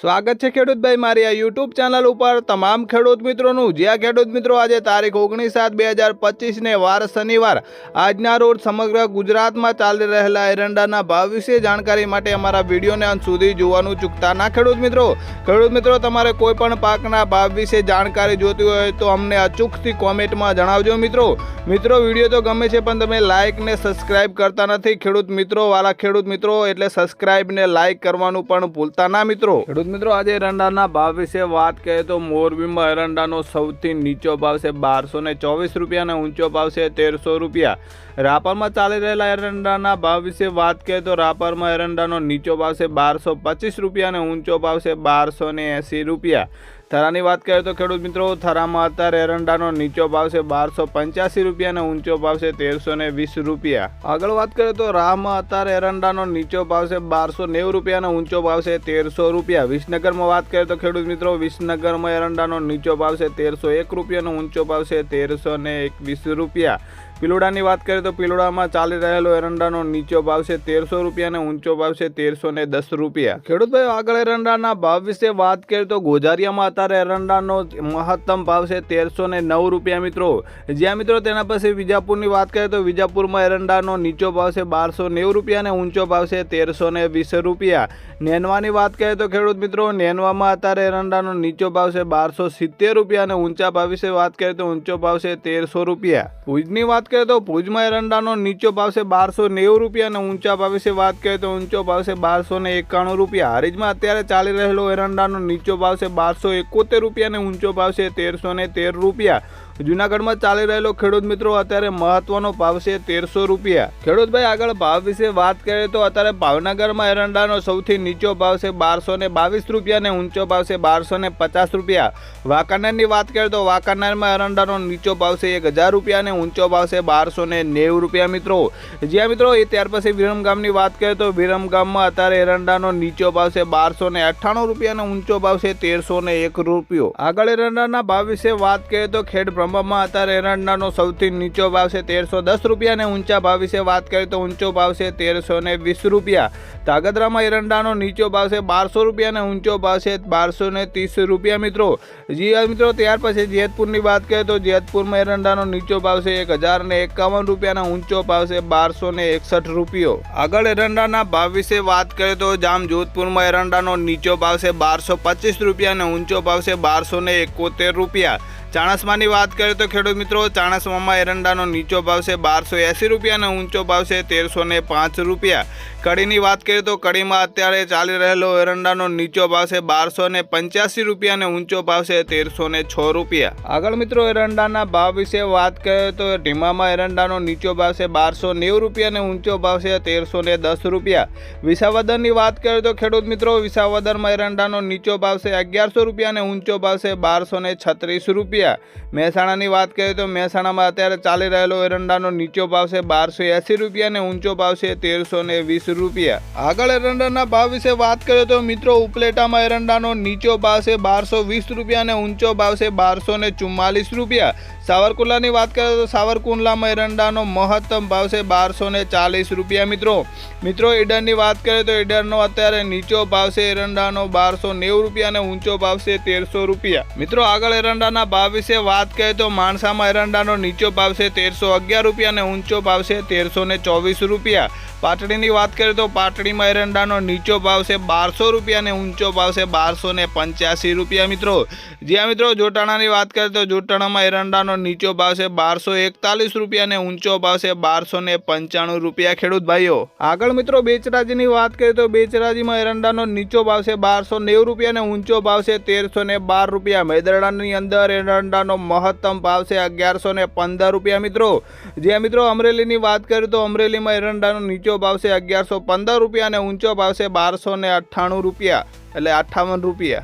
સ્વાગત છે ખેડૂતભાઈ મારી આ યુટ્યુબ ચેનલ ઉપર તમામ ખેડૂત મિત્રોનું। જ્યાં ખેડૂત મિત્રો આજે તારીખ 19/7/2025 ને વાર શનિવાર આજના રોજ સમગ્ર ગુજરાતમાં ચાલી રહેલા એરંડાના ભાવ વિશે જાણકારી માટે અમારા વિડીયોને અંત સુધી જોવાનું ચૂકતા ના। ખેડૂત મિત્રો તમારે કોઈ પણ પાકના ભાવ વિશે જાણકારી જોતી હોય તો અમને અચૂકથી કોમેન્ટમાં જણાવજો। મિત્રો વિડીયો તો ગમે છે પણ તમે લાઇક ને સબસ્ક્રાઇબ કરતા નથી। ખેડૂત મિત્રો એટલે સબસ્ક્રાઇબ ને લાઇક કરવાનું પણ ભૂલતા ના। મિત્રો આજે એરંડાના ભાવ વિશે વાત કરીએ તો મોરબીમાં એરંડાનો સૌથી નીચો ભાવ છે 1224 રૂપિયા અને ઊંચો ભાવ છે 1300 રૂપિયા। રાપરમાં ચાલી રહેલા એરંડાના ભાવ વિશે વાત કરીએ તો રાપરમાં એરંડાનો નીચો ભાવ છે 1225 રૂપિયા અને ઊંચો ભાવ છે 1280 રૂપિયા। થરાની વાત કરીએ તો ખેડૂત મિત્રો થરામાં અત્યારે એરંડાનો નીચો ભાવ છે 1285 રૂપિયા અને ઊંચો ભાવ છે 1320 રૂપિયા। આગળ વાત કરીએ તો રાહમાં અત્યારે એરંડાનો નીચો ભાવ છે 1290 રૂપિયા અને ઊંચો ભાવ છે 1300 રૂપિયા। વિસનગરમાં વાત કરીએ તો ખેડૂત મિત્રો વિસનગરમાં એરંડાનો નીચો ભાવ છે 1301 રૂપિયા અને ઊંચો ભાવ છે 1321 રૂપિયા। પિલોડાની વાત કરીએ તો પિલોડામાં ચાલી રહેલો એરંડાનો નીચો ભાવ છે 1300 રૂપિયા અને ઊંચો ભાવ છે 1310 રૂપિયા। ખેડૂતભાઈ આગળ એરંડાના ભાવ વિશે વાત કરીએ તો ગોઝારિયામાં અત્યારે એરંડાનો મહત્તમ ભાવ છે 1309 રૂપિયા મિત્રો। જ્યાં મિત્રો તેના પછી વિજાપુરની વાત કરીએ તો વિજાપુરમાં એરંડાનો નીચો ભાવ છે 1290 રૂપિયા અને ઊંચો ભાવ છે 1320 રૂપિયા। નેનવાની વાત કરીએ તો ખેડૂત મિત્રો નેનવામાં અત્યારે એરંડાનો નીચો ભાવ છે 1270 રૂપિયા અને ઊંચા ભાવ વિશે વાત કરીએ તો ઊંચો ભાવ છે 1300 રૂપિયા। ભુજની વાત કરીએ તો ભુજમાં એરંડાનો નીચો ભાવ છે 1290 રૂપિયા અને ઊંચા ભાવ વિશે વાત કરીએ તો ઊંચો ભાવ છે 1291 રૂપિયા। હારીજમાં અત્યારે ચાલી રહેલો એરંડાનો નીચો ભાવ છે 1271 રૂપિયા અને ઊંચો ભાવ છે 1313 રૂપિયા। જૂનાગઢમાં ચાલી રહેલો ખેડૂત મિત્રો અત્યારે મહત્વનો ભાવ છે 1300 રૂપિયા। ખેડૂતભાઈ આગળ ભાવ વિશે વાત કરીએ તો અત્યારે ભાવનગરમાં એરંડાનો સૌથી નીચો ભાવ છે 1222 રૂપિયા અને ઊંચો ભાવ છે 1250 રૂપિયા। વાંકાનેરની વાત કરીએ તો વાંકાનેરમાં એરંડાનો નીચો ભાવ છે 1000 રૂપિયા અને ઊંચો ભાવ છે 1290 રૂપિયા મિત્રો। જ્યાં મિત્રો એ ત્યાર પછી વિરમગામની વાત કરીએ તો વિરમગામમાં અત્યારે એરંડાનો નીચો ભાવ છે 1298 રૂપિયા અને ઊંચો ભાવ છે 1301 રૂપિયો। આગળ એરંડાના ભાવ વિશે વાત કરીએ તો બ્રહ્મામાં અત્યારે એરંડાનો સૌથી નીચો ભાવ છે 1310 રૂપિયા અને ઊંચા ભાવ વિશે વાત કરીએ તો ઊંચો ભાવ છે 1320 રૂપિયા। તાગદરામાં એરંડાનો નીચો ભાવ છે 1200 રૂપિયા અને ઊંચો ભાવ છે 1230 રૂપિયા મિત્રો। ત્યાર પછી જેતપુરની વાત કરીએ તો જેતપુરમાં એરંડાનો નીચો ભાવ છે 1051 રૂપિયા અને ઊંચો ભાવ છે 1261 રૂપિયો। આગળ એરંડાના ભાવ વિશે વાત કરીએ તો જામજોધપુરમાં એરંડાનો નીચો ભાવ છે 1225 રૂપિયા અને ઊંચો ભાવ છે 1271 રૂપિયા। ચાણસ્માની વાત કરીએ તો ખેડૂત મિત્રો ચાણસ્મામાં એરંડાનો નીચો ભાવ છે 1280 રૂપિયા અને ઊંચો ભાવ છે 1305 રૂપિયા। કડીની વાત કરીએ તો કડીમાં અત્યારે ચાલી રહેલો એરંડાનો નીચો ભાવ છે 1285 રૂપિયા અને ઊંચો ભાવ છે 1306 રૂપિયા। આગળ મિત્રો એરંડાના ભાવ વિશે વાત કરીએ તો ઢીમામાં એરંડાનો નીચો ભાવ છે 1290 રૂપિયા અને ઊંચો ભાવ છે 1310 રૂપિયા। વિસાવદરની વાત કરીએ તો ખેડૂત મિત્રો વિસાવદરમાં એરંડાનો નીચો ભાવ છે 1100 રૂપિયા અને ઊંચો ભાવ છે 1236 રૂપિયા। મહેસાણાની વાત કરીએ તો મહેસાણામાં અત્યારે ચાલી રહેલો એરંડાનો નીચો ભાવ છે 1280 રૂપિયા અને ઊંચો ભાવ છે 1320 રૂપિયા। આગળ એરંડાના ભાવ વિશે વાત કરીએ તો મિત્રો ઉપલેટામાં એરંડાનો નીચો ભાવ છે 1220 રૂપિયા અને ઊંચો ભાવ છે 1244 રૂપિયા। સાવરકુંડલાની વાત કરીએ તો સાવરકુંડલામાં એરંડાનો મહત્તમ ભાવ છે 1240 રૂપિયા મિત્રો। ઈડરની વાત કરીએ તો ઈડરનો અત્યારે નીચો ભાવ છે એરંડાનો 1290 રૂપિયા અને ઊંચો ભાવ છે 1300 રૂપિયા। મિત્રો આગળ એરંડાના ભાવ વિશે વાત કરીએ તો માણસામાં એરંડાનો નીચો ભાવ છે 1311 રૂપિયા અને ઊંચો ભાવ છે 1324 રૂપિયા। પાટડીની વાત કરીએ તો પાટડીમાં એરંડાનો નીચો ભાવ છે 1200 રૂપિયા અને ઊંચો ભાવ છે 1285 રૂપિયા મિત્રો। જ્યાં મિત્રો જોટાણાની વાત કરીએ તો જોટાણામાં એરંડાનો નીચો ભાવ છે 1241 રૂપિયા અને ઊંચો ભાવ છે 1295 રૂપિયા ખેડૂત ભાઈઓ। આગળ મિત્રો બેચરાજીની વાત કરીએ તો બેચરાજીમાં એરંડાનો નીચો ભાવ છે 1290 રૂપિયા અને ઊંચો ભાવ છે 1312 રૂપિયા। મેદરડાની અંદર એરંડાનો મહત્તમ ભાવ છે 1115 રૂપિયા મિત્રો। જ્યાં મિત્રો અમરેલીની વાત કરીએ તો અમરેલીમાં એરંડાનો નીચો ભાવ છે 1115 રૂપિયા અને ઊંચો ભાવ છે 1298 રૂપિયા એટલે 58 રૂપિયા।